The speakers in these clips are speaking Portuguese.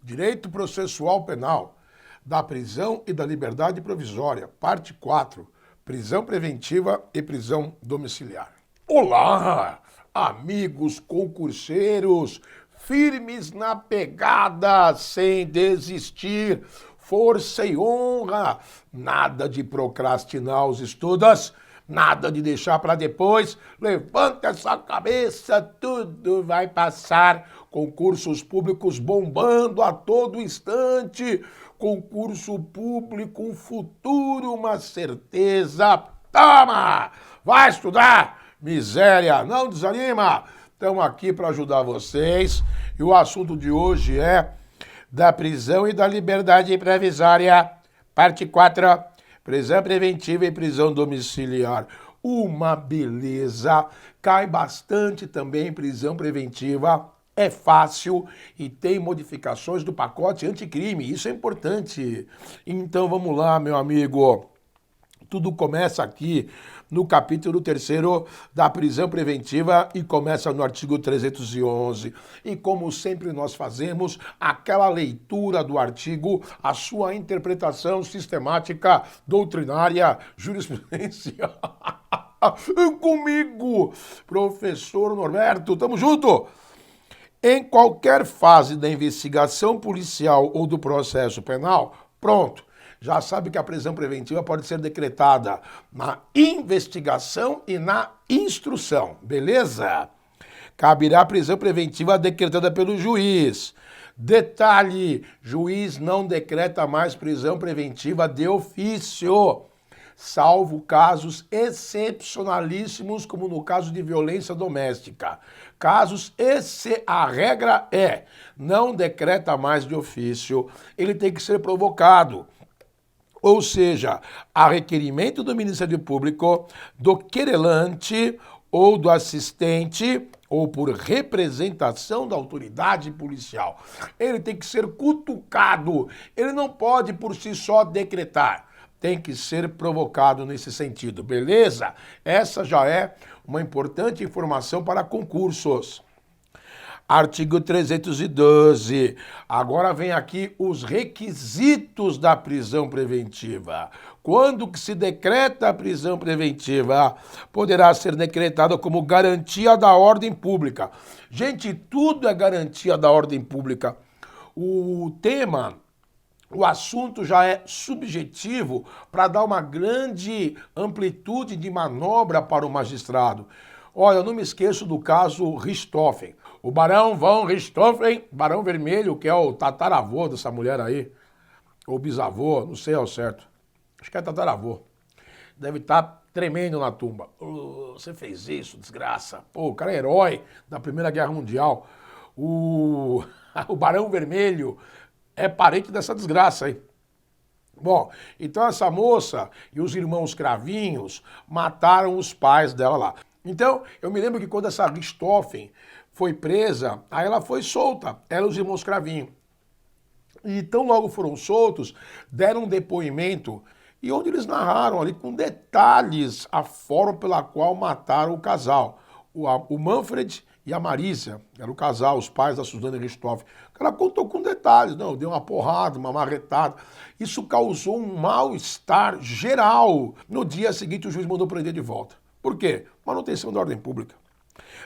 Direito Processual Penal, da prisão e da liberdade provisória, parte 4, prisão preventiva e prisão domiciliar. Olá, amigos concurseiros, firmes na pegada, sem desistir, força e honra, nada de procrastinar os estudos, nada de deixar para depois, levanta essa cabeça, tudo vai passar, concursos públicos bombando a todo instante, concurso público, um futuro, uma certeza, toma, vai estudar, miséria, não desanima, estamos aqui para ajudar vocês e o assunto de hoje é da prisão e da liberdade provisória, parte 4, prisão preventiva e prisão domiciliar. Uma beleza, cai bastante também prisão preventiva, é fácil e tem modificações do pacote anticrime, isso é importante. Então vamos lá, meu amigo. Tudo começa aqui no capítulo 3º da prisão preventiva e começa no artigo 311. E como sempre nós fazemos, aquela leitura do artigo, a sua interpretação sistemática, doutrinária, jurisprudencial. Comigo, professor Norberto, tamo junto! Em qualquer fase da investigação policial ou do processo penal, pronto. Já sabe que a prisão preventiva pode ser decretada na investigação e na instrução, beleza? Caberá a prisão preventiva decretada pelo juiz. Detalhe, juiz não decreta mais prisão preventiva de ofício, salvo casos excepcionalíssimos, como no caso de violência doméstica. A regra é, não decreta mais de ofício, ele tem que ser provocado. Ou seja, a requerimento do Ministério Público, do querelante ou do assistente, ou por representação da autoridade policial. Ele tem que ser cutucado, ele não pode por si só decretar. Tem que ser provocado nesse sentido, beleza? Essa já é uma importante informação para concursos. Artigo 312. Agora vem aqui os requisitos da prisão preventiva. Quando que se decreta a prisão preventiva, poderá ser decretada como garantia da ordem pública. Gente, tudo é garantia da ordem pública. O tema, o assunto já é subjetivo para dar uma grande amplitude de manobra para o magistrado. Olha, eu não me esqueço do caso Richthofen. O Barão von Richthofen, Barão Vermelho, que é o tataravô dessa mulher aí, ou bisavô, não sei ao certo. Acho que é tataravô. Deve estar tremendo na tumba. Você fez isso, desgraça. Pô, o cara é herói da Primeira Guerra Mundial. O Barão Vermelho é parente dessa desgraça aí. Bom, então essa moça e os irmãos Cravinhos mataram os pais dela lá. Então, eu me lembro que quando essa Richthofen foi presa, aí ela foi solta, ela e os irmãos Cravinho. E tão logo foram soltos, deram um depoimento e onde eles narraram ali com detalhes a forma pela qual mataram o casal. O Manfred e a Marícia, era o casal, os pais da Suzana Richthofen. O cara contou com detalhes, não, deu uma porrada, uma marretada. Isso causou um mal-estar geral. No dia seguinte o juiz mandou prender de volta. Por quê? Manutenção da ordem pública.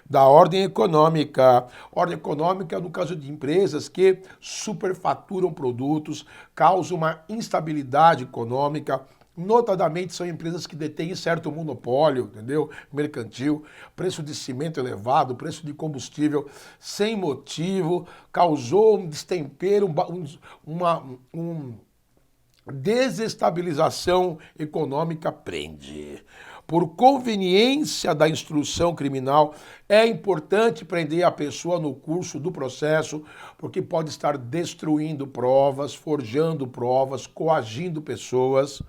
Da ordem econômica. Ordem econômica no caso de empresas que superfaturam produtos, causam uma instabilidade econômica. Notadamente são empresas que detêm certo monopólio, entendeu? Mercantil, preço de cimento elevado, preço de combustível sem motivo, causou um destempero, uma desestabilização econômica, prende. Por conveniência da instrução criminal, é importante prender a pessoa no curso do processo, porque pode estar destruindo provas, forjando provas, coagindo pessoas,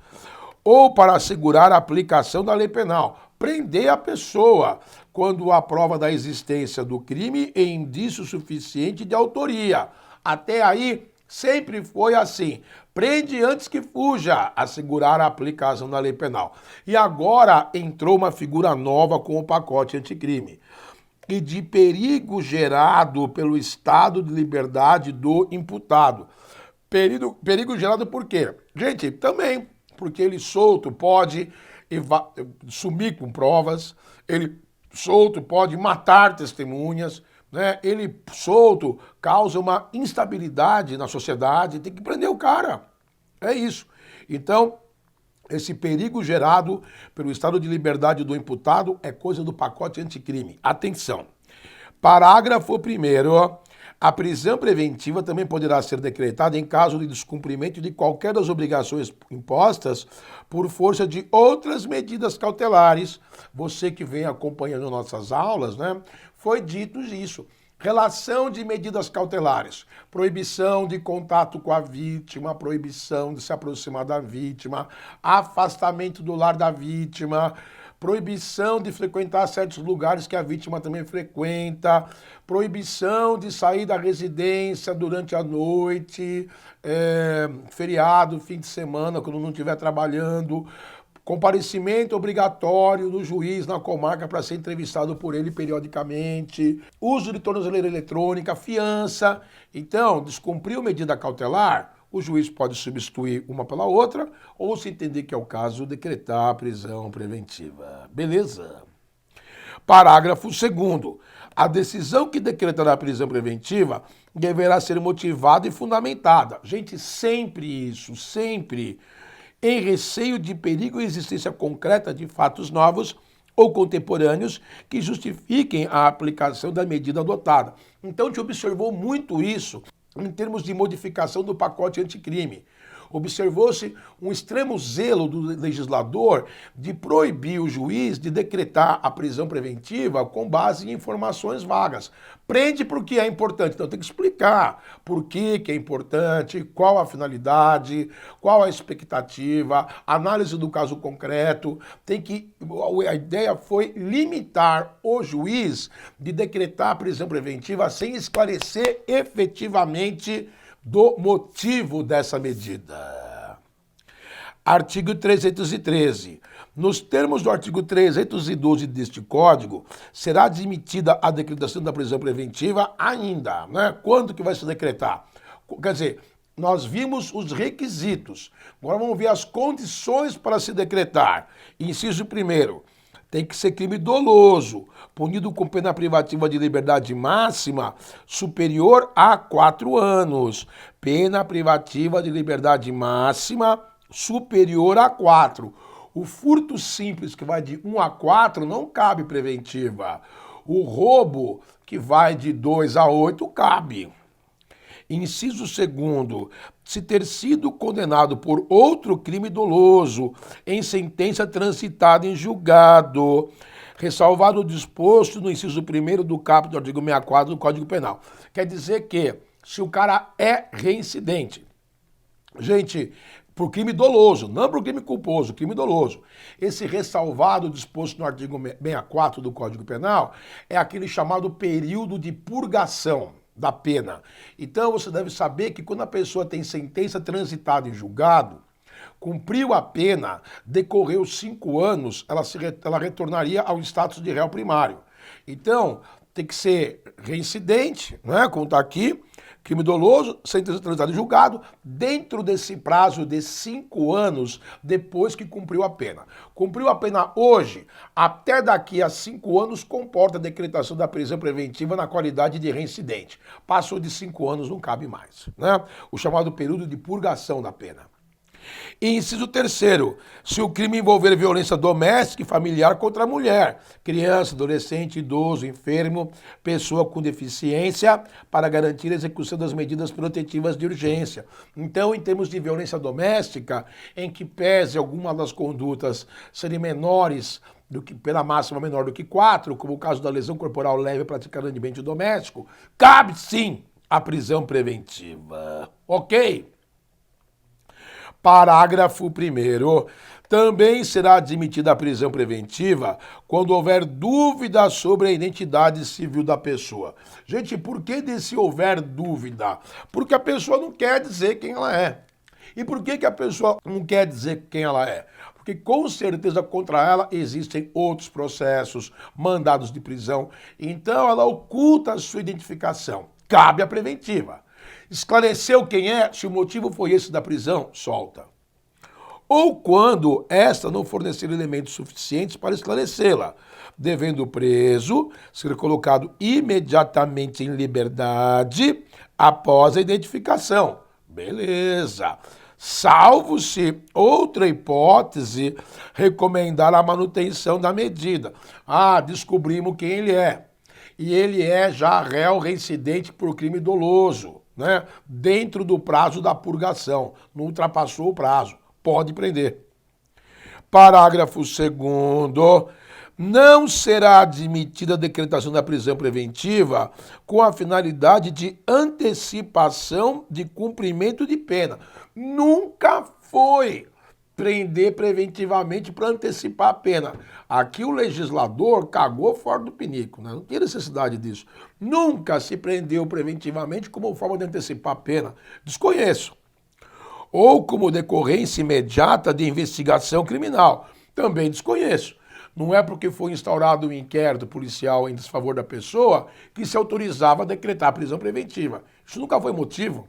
ou para assegurar a aplicação da lei penal. Prender a pessoa quando há prova da existência do crime e indício suficiente de autoria. Até aí, sempre foi assim. Prende antes que fuja, assegurar a aplicação da lei penal. E agora entrou uma figura nova com o pacote anticrime. e de perigo gerado pelo estado de liberdade do imputado. Perigo gerado por quê? Gente, também porque ele solto pode sumir com provas, ele solto pode matar testemunhas, né? Ele solto causa uma instabilidade na sociedade, tem que prender o cara. É isso. Então, esse perigo gerado pelo estado de liberdade do imputado é coisa do pacote anticrime. Atenção. Parágrafo 1º. A prisão preventiva também poderá ser decretada em caso de descumprimento de qualquer das obrigações impostas por força de outras medidas cautelares. Você que vem acompanhando nossas aulas, né? Foi dito isso. Relação de medidas cautelares, proibição de contato com a vítima, proibição de se aproximar da vítima, afastamento do lar da vítima, proibição de frequentar certos lugares que a vítima também frequenta, proibição de sair da residência durante a noite, feriado, fim de semana, quando não estiver trabalhando, comparecimento obrigatório do juiz na comarca para ser entrevistado por ele periodicamente, uso de tornozeleira eletrônica, fiança. Então, descumpriu medida cautelar, o juiz pode substituir uma pela outra ou, se entender que é o caso, decretar a prisão preventiva. Beleza? Parágrafo 2º. A decisão que decretará a prisão preventiva deverá ser motivada e fundamentada. Gente, sempre isso, sempre. Em receio de perigo e existência concreta de fatos novos ou contemporâneos que justifiquem a aplicação da medida adotada. Então, a gente observou muito isso em termos de modificação do pacote anticrime. Observou-se um extremo zelo do legislador de proibir o juiz de decretar a prisão preventiva com base em informações vagas. Prende porque é importante, então tem que explicar por que é importante, qual a finalidade, qual a expectativa, análise do caso concreto. A ideia foi limitar o juiz de decretar a prisão preventiva sem esclarecer efetivamente do motivo dessa medida. Artigo 313. Nos termos do artigo 312 deste Código, será admitida a decretação da prisão preventiva ainda, né? Quando que vai se decretar? Quer dizer, nós vimos os requisitos, agora vamos ver as condições para se decretar. Inciso 1º. Tem que ser crime doloso, punido com pena privativa de liberdade máxima superior a 4 anos. Pena privativa de liberdade máxima superior a 4. O furto simples, que vai de 1 a 4, não cabe preventiva. O roubo, que vai de 2 a 8, cabe. Inciso 2º, se ter sido condenado por outro crime doloso em sentença transitada em julgado, ressalvado o disposto no inciso 1º do caput do artigo 64 do Código Penal. Quer dizer que, se o cara é reincidente, gente, por crime doloso, não por crime culposo, crime doloso. Esse ressalvado disposto no artigo 64 do Código Penal é aquele chamado período de purgação da pena. Então você deve saber que quando a pessoa tem sentença transitada em julgado, cumpriu a pena, decorreu 5 anos, ela retornaria ao status de réu primário. Então, tem que ser reincidente, né? Como está aqui, crime doloso, sentença transitada em julgado, dentro desse prazo de 5 anos depois que cumpriu a pena. Cumpriu a pena hoje, até daqui a 5 anos comporta a decretação da prisão preventiva na qualidade de reincidente. Passou de 5 anos, não cabe mais, né? O chamado período de purgação da pena. E inciso 3º, se o crime envolver violência doméstica e familiar contra a mulher, criança, adolescente, idoso, enfermo, pessoa com deficiência, para garantir a execução das medidas protetivas de urgência. Então, em termos de violência doméstica, em que pese alguma das condutas serem menores do que pena máxima menor do que 4, como o caso da lesão corporal leve praticada em ambiente doméstico, cabe sim a prisão preventiva. Ok? Parágrafo 1º. Também será admitida a prisão preventiva quando houver dúvida sobre a identidade civil da pessoa. Gente, por que desse houver dúvida? Porque a pessoa não quer dizer quem ela é. E por que a pessoa não quer dizer quem ela é? porque com certeza contra ela existem outros processos, mandados de prisão, então ela oculta a sua identificação. Cabe a preventiva. Esclareceu quem é, se o motivo foi esse da prisão, solta. Ou quando esta não fornecer elementos suficientes para esclarecê-la, devendo o preso ser colocado imediatamente em liberdade após a identificação. Beleza. Salvo se outra hipótese recomendar a manutenção da medida. Ah, descobrimos quem ele é. E ele é já réu reincidente por crime doloso, né? Dentro do prazo da purgação. Não ultrapassou o prazo. Pode prender. Parágrafo 2º. Não será admitida a decretação da prisão preventiva com a finalidade de antecipação de cumprimento de pena. Nunca foi prender preventivamente para antecipar a pena. Aqui o legislador cagou fora do pinico, né? Não tinha necessidade disso. Nunca se prendeu preventivamente como forma de antecipar a pena. Desconheço. Ou como decorrência imediata de investigação criminal. Também desconheço. Não é porque foi instaurado um inquérito policial em desfavor da pessoa que se autorizava a decretar a prisão preventiva. Isso nunca foi motivo.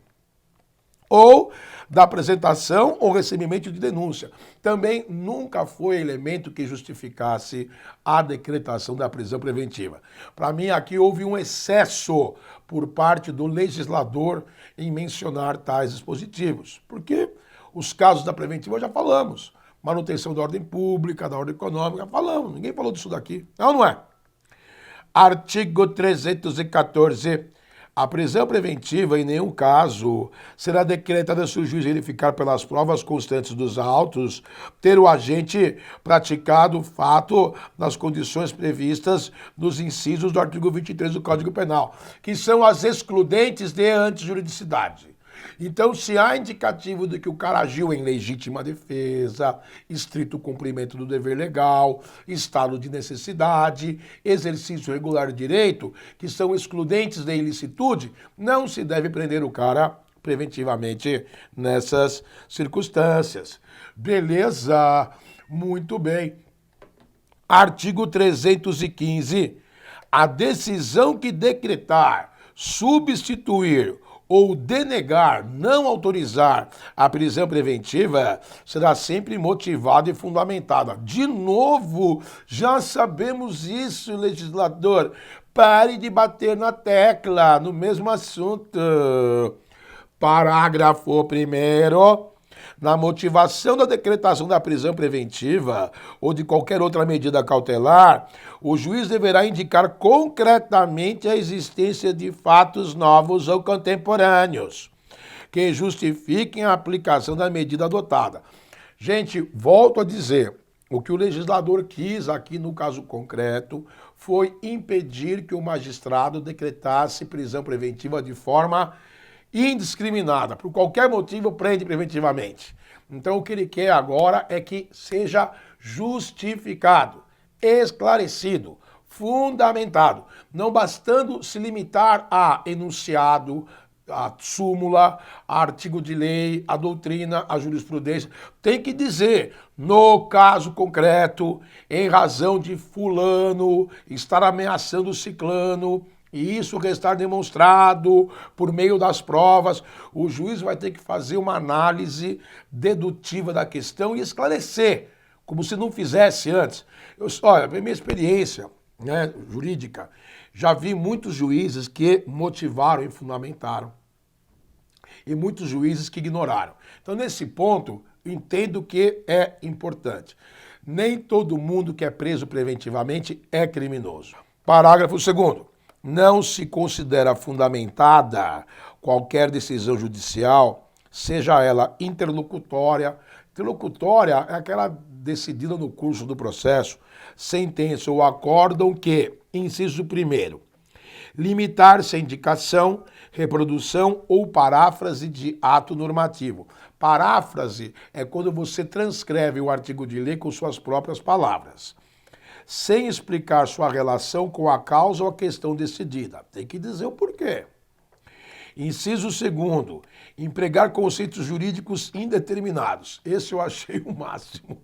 Ou da apresentação ou recebimento de denúncia. Também nunca foi elemento que justificasse a decretação da prisão preventiva. Para mim, aqui houve um excesso por parte do legislador em mencionar tais dispositivos. Porque os casos da preventiva já falamos. Manutenção da ordem pública, da ordem econômica, falamos. Ninguém falou disso daqui. Não, não é? Artigo 314. A prisão preventiva, em nenhum caso, será decretada se o juiz verificar pelas provas constantes dos autos ter o agente praticado o fato nas condições previstas nos incisos do artigo 23 do Código Penal, que são as excludentes de antijuridicidade. Então, se há indicativo de que o cara agiu em legítima defesa, estrito cumprimento do dever legal, estado de necessidade, exercício regular de direito, que são excludentes da ilicitude, não se deve prender o cara preventivamente nessas circunstâncias. Beleza, muito bem. Artigo 315. A decisão que decretar, substituir ou denegar, não autorizar a prisão preventiva será sempre motivada e fundamentada. De novo, já sabemos isso, legislador. Pare de bater na tecla, no mesmo assunto. Parágrafo 1º. Na motivação da decretação da prisão preventiva ou de qualquer outra medida cautelar, o juiz deverá indicar concretamente a existência de fatos novos ou contemporâneos que justifiquem a aplicação da medida adotada. Gente, volto a dizer, o que o legislador quis aqui no caso concreto foi impedir que o magistrado decretasse prisão preventiva de forma indiscriminada, por qualquer motivo prende preventivamente. Então o que ele quer agora é que seja justificado, esclarecido, fundamentado, não bastando se limitar a enunciado, a súmula, a artigo de lei, a doutrina, a jurisprudência. Tem que dizer, no caso concreto, em razão de fulano estar ameaçando ciclano, e isso restar demonstrado por meio das provas, o juiz vai ter que fazer uma análise dedutiva da questão e esclarecer, como se não fizesse antes. Olha, minha experiência, né, jurídica, já vi muitos juízes que motivaram e fundamentaram, e muitos juízes que ignoraram. Então, nesse ponto, entendo que é importante. Nem todo mundo que é preso preventivamente é criminoso. Parágrafo 2º. Não se considera fundamentada qualquer decisão judicial, seja ela interlocutória. Interlocutória é aquela decidida no curso do processo, sentença ou acórdão que, inciso 1º, limitar-se a indicação, reprodução ou paráfrase de ato normativo. Paráfrase é quando você transcreve o artigo de lei com suas próprias palavras, sem explicar sua relação com a causa ou a questão decidida. Tem que dizer o porquê. Inciso segundo, empregar conceitos jurídicos indeterminados. Esse eu achei o máximo.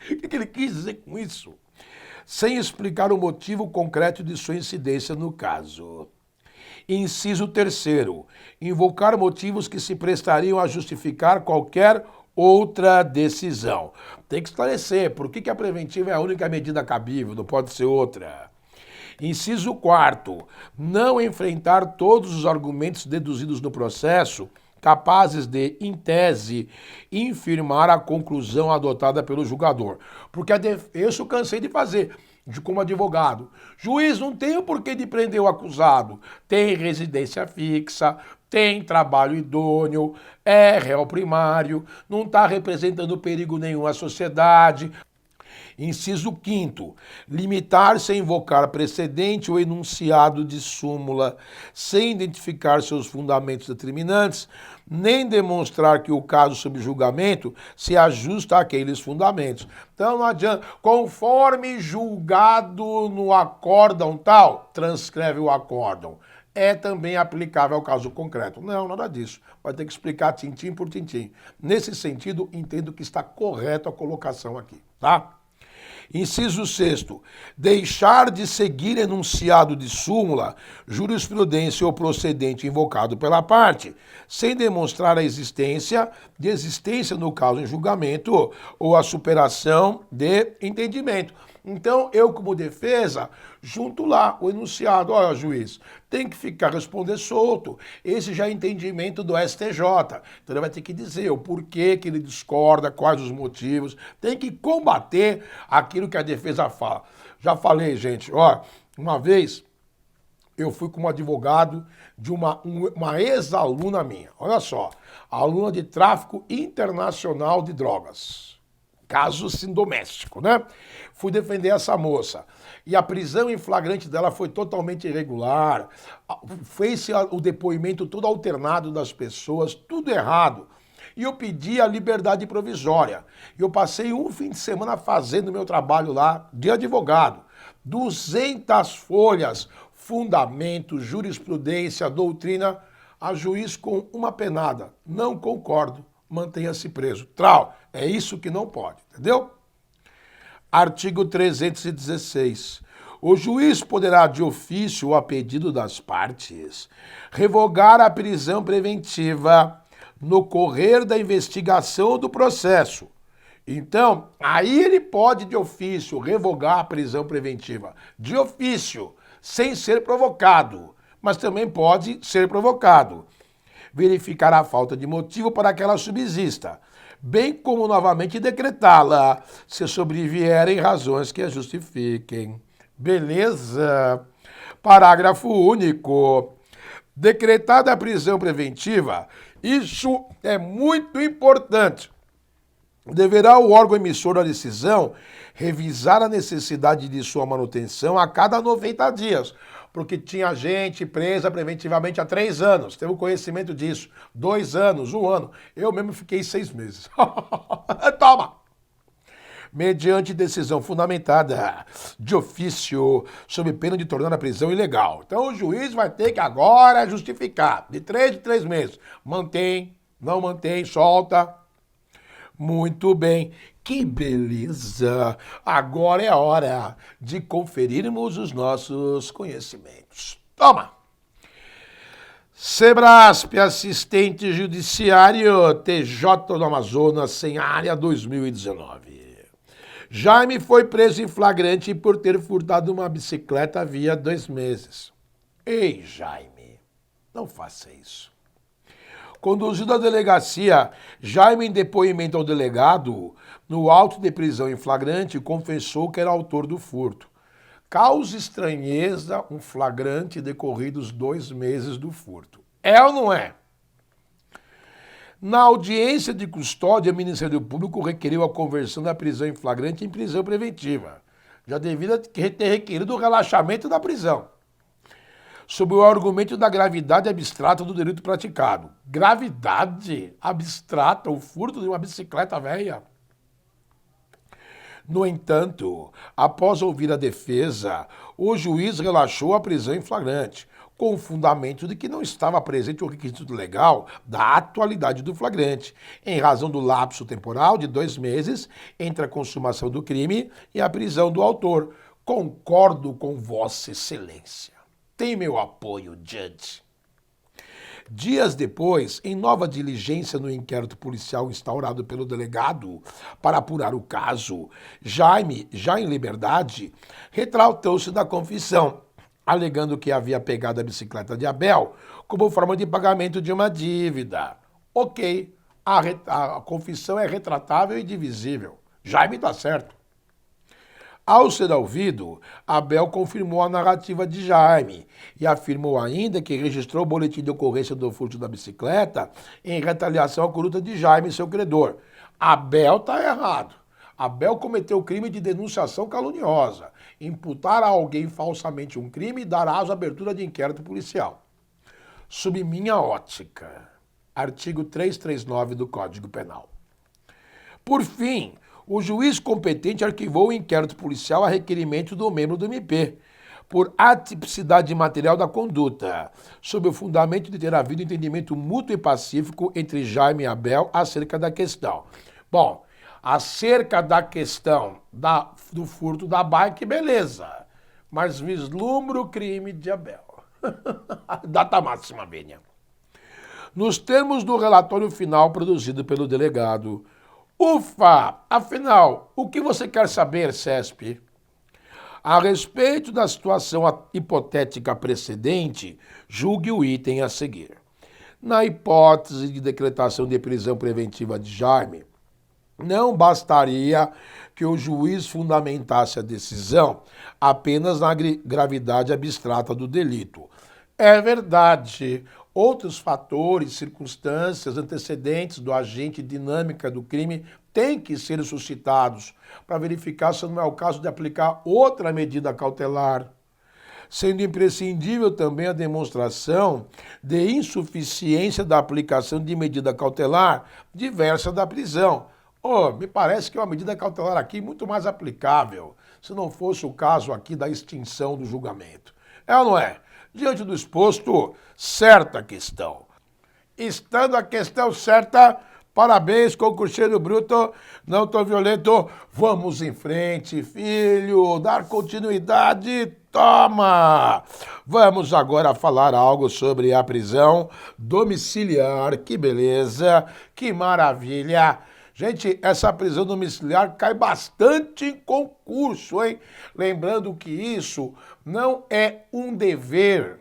O que ele quis dizer com isso? Sem explicar o motivo concreto de sua incidência no caso. Inciso terceiro, invocar motivos que se prestariam a justificar qualquer outra decisão. Tem que esclarecer por que a preventiva é a única medida cabível, não pode ser outra. Inciso quarto, não enfrentar todos os argumentos deduzidos no processo capazes de, em tese, infirmar a conclusão adotada pelo julgador. Porque isso eu cansei de fazer, como advogado. Juiz, não tem o porquê de prender o acusado. Tem residência fixa, tem trabalho idôneo, é réu primário, não está representando perigo nenhum à sociedade. Inciso quinto, limitar-se a invocar precedente ou enunciado de súmula, sem identificar seus fundamentos determinantes, nem demonstrar que o caso sob julgamento se ajusta àqueles fundamentos. Então não adianta, conforme julgado no acórdão tal, transcreve o acórdão. É também aplicável ao caso concreto. Não, nada disso. Vai ter que explicar tintim por tintim. Nesse sentido, entendo que está correto a colocação aqui, tá? Inciso sexto, deixar de seguir enunciado de súmula, jurisprudência ou procedente invocado pela parte, sem demonstrar a existência no caso em julgamento ou a superação de entendimento. Então, eu como defesa, junto lá o enunciado, olha, juiz, tem que responder solto. Esse já é entendimento do STJ. Então ele vai ter que dizer o porquê que ele discorda, quais os motivos. Tem que combater aquilo que a defesa fala. Já falei, gente, ó, uma vez eu fui como advogado de uma ex-aluna minha. Olha só, aluna de tráfico internacional de drogas. Caso assim, doméstico, né? Fui defender essa moça. E a prisão em flagrante dela foi totalmente irregular. Fez-se o depoimento todo alternado das pessoas, tudo errado. E eu pedi a liberdade provisória. E eu passei um fim de semana fazendo meu trabalho lá de advogado. 200 folhas, fundamento, jurisprudência, doutrina. A juiz com uma penada. Não concordo. Mantenha-se preso. Trau, é isso que não pode, entendeu? Artigo 316. O juiz poderá, de ofício ou a pedido das partes, revogar a prisão preventiva no correr da investigação do processo. Então, aí ele pode, de ofício, revogar a prisão preventiva. De ofício, sem ser provocado, mas também pode ser provocado. Verificar a falta de motivo para que ela subsista, bem como novamente decretá-la, se sobrevierem razões que a justifiquem. Beleza? Parágrafo único. Decretada a prisão preventiva, isso é muito importante. Deverá o órgão emissor da decisão revisar a necessidade de sua manutenção a cada 90 dias. Porque tinha gente presa preventivamente há 3 anos. Teve o conhecimento disso. 2 anos, 1 ano. Eu mesmo fiquei 6 meses. Toma! Mediante decisão fundamentada de ofício, sob pena de tornar a prisão ilegal. Então o juiz vai ter que agora justificar. De 3 meses. Mantém, não mantém, solta. Muito bem. Que beleza! Agora é a hora de conferirmos os nossos conhecimentos. Toma! Sebrasp, assistente judiciário, TJ do Amazonas, sem área 2019. Jaime foi preso em flagrante por ter furtado uma bicicleta havia 2 meses. Ei, Jaime, não faça isso. Conduzido à delegacia, Jaime, em depoimento ao delegado, no auto de prisão em flagrante, confessou que era autor do furto. Causa estranheza um flagrante decorridos 2 meses do furto. É ou não é? Na audiência de custódia, o Ministério Público requeriu a conversão da prisão em flagrante em prisão preventiva. Já devia ter requerido o relaxamento da prisão, sob o argumento da gravidade abstrata do delito praticado. Gravidade abstrata, o furto de uma bicicleta velha. No entanto, após ouvir a defesa, o juiz relaxou a prisão em flagrante, com o fundamento de que não estava presente o requisito legal da atualidade do flagrante, em razão do lapso temporal de 2 meses entre a consumação do crime e a prisão do autor. Concordo com Vossa Excelência. Tem meu apoio, Judge. Dias depois, em nova diligência no inquérito policial instaurado pelo delegado para apurar o caso, Jaime, já em liberdade, retratou-se da confissão, alegando que havia pegado a bicicleta de Abel como forma de pagamento de uma dívida. Ok, a confissão é retratável e divisível. Jaime está certo. Ao ser ouvido, Abel confirmou a narrativa de Jaime e afirmou ainda que registrou o boletim de ocorrência do furto da bicicleta em retaliação à conduta de Jaime, seu credor. Abel está errado. Abel cometeu o crime de denunciação caluniosa, imputar a alguém falsamente um crime e dar aso à abertura de inquérito policial. Sob minha ótica, artigo 339 do Código Penal. Por fim, o juiz competente arquivou o inquérito policial a requerimento do membro do MP, por atipicidade material da conduta, sob o fundamento de ter havido entendimento mútuo e pacífico entre Jaime e Abel acerca da questão. Bom, acerca da questão do furto da bike, beleza, mas vislumbra o crime de Abel. Data máxima, Bênia. Nos termos do relatório final produzido pelo delegado, ufa! Afinal, o que você quer saber, CESP? A respeito da situação hipotética precedente, julgue o item a seguir. Na hipótese de decretação de prisão preventiva de Jaime, não bastaria que o juiz fundamentasse a decisão apenas na gravidade abstrata do delito. É verdade. Outros fatores, circunstâncias, antecedentes do agente, dinâmica do crime têm que ser suscitados para verificar se não é o caso de aplicar outra medida cautelar, sendo imprescindível também a demonstração de insuficiência da aplicação de medida cautelar diversa da prisão. Me parece que é uma medida cautelar aqui muito mais aplicável, se não fosse o caso aqui da extinção do julgamento. É ou não é? Diante do exposto, certa questão. Estando a questão certa, parabéns, concurseiro bruto, não tão violento. Vamos em frente, filho, dar continuidade, toma! Vamos agora falar algo sobre a prisão domiciliar. Que beleza, que maravilha! Gente, essa prisão domiciliar cai bastante em concurso, hein? Lembrando que isso não é um dever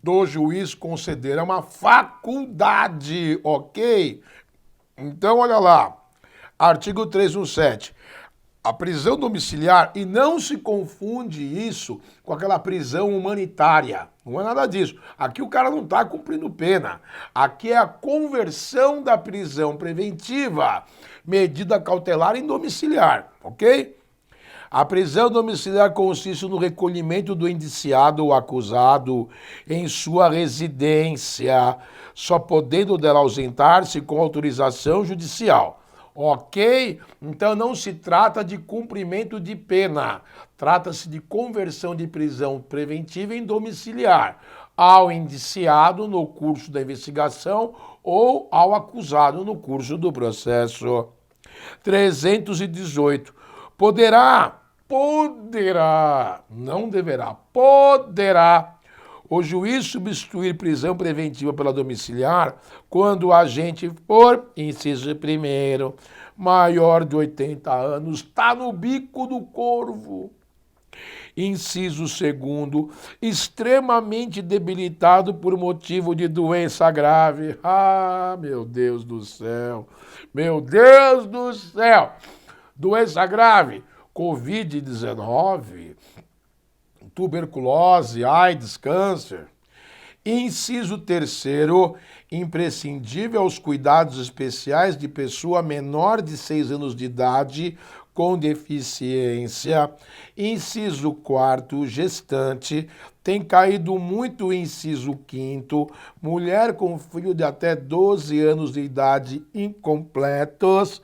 do juiz conceder, é uma faculdade, ok? Então, olha lá, artigo 317. A prisão domiciliar, e não se confunde isso com aquela prisão humanitária. Não é nada disso. Aqui o cara não está cumprindo pena. Aqui é a conversão da prisão preventiva, medida cautelar em domiciliar, ok? A prisão domiciliar consiste no recolhimento do indiciado ou acusado em sua residência, só podendo dela ausentar-se com autorização judicial. Ok? Então não se trata de cumprimento de pena, trata-se de conversão de prisão preventiva em domiciliar, ao indiciado no curso da investigação ou ao acusado no curso do processo. 318. Poderá, não deverá, poderá o juiz substituir prisão preventiva pela domiciliar quando o agente for, inciso 1º, maior de 80 anos, está no bico do corvo. Inciso 2º, extremamente debilitado por motivo de doença grave. Ah, meu Deus do céu, meu Deus do céu. Doença grave, Covid-19, tuberculose, AIDS, câncer. Inciso 3º, imprescindível aos cuidados especiais de pessoa menor de 6 anos de idade com deficiência. Inciso 4º, gestante. Tem caído muito o inciso 5º, mulher com filho de até 12 anos de idade incompletos.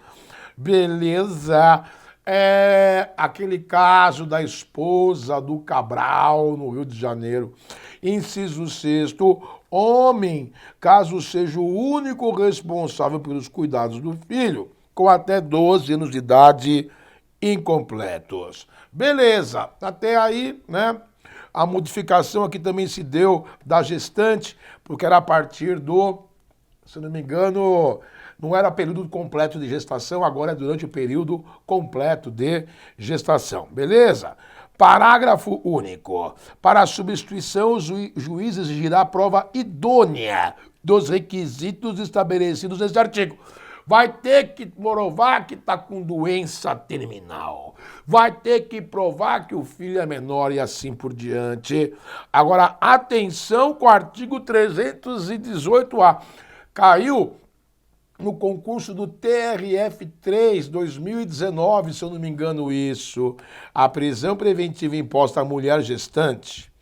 Beleza. É aquele caso da esposa do Cabral, no Rio de Janeiro. Inciso sexto, homem, caso seja o único responsável pelos cuidados do filho, com até 12 anos de idade incompletos. Beleza, até aí, né? A modificação aqui também se deu da gestante, porque era a partir do, se não me engano, não era período completo de gestação, agora é durante o período completo de gestação. Beleza? Parágrafo único. Para a substituição, o juiz exigirá a prova idônea dos requisitos estabelecidos neste artigo. Vai ter que provar que está com doença terminal. Vai ter que provar que o filho é menor e assim por diante. Agora, atenção com o artigo 318A. Caiu no concurso do TRF3 2019, se eu não me engano isso, a prisão preventiva imposta à mulher gestante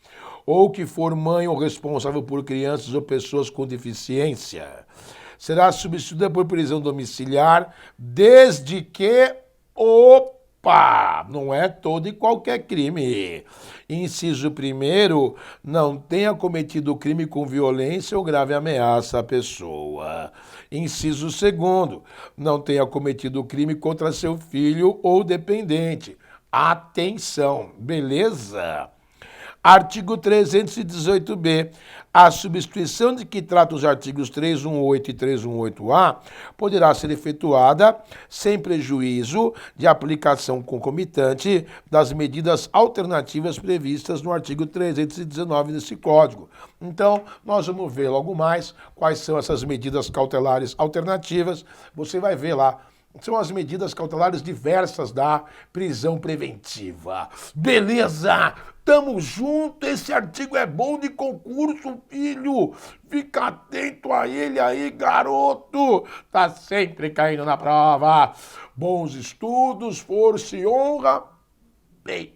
ou que for mãe ou responsável por crianças ou pessoas com deficiência será substituída por prisão domiciliar desde que, opa, não é todo e qualquer crime. Inciso primeiro, não tenha cometido crime com violência ou grave ameaça à pessoa. Inciso segundo, não tenha cometido crime contra seu filho ou dependente. Atenção, beleza? Artigo 318b. A substituição de que trata os artigos 318 e 318-A poderá ser efetuada sem prejuízo de aplicação concomitante das medidas alternativas previstas no artigo 319 desse Código. Então, nós vamos ver logo mais quais são essas medidas cautelares alternativas. Você vai ver lá. São as medidas cautelares diversas da prisão preventiva. Beleza? Tamo junto, esse artigo é bom de concurso, filho. Fica atento a ele aí, garoto. Tá sempre caindo na prova. Bons estudos, força e honra. Bem.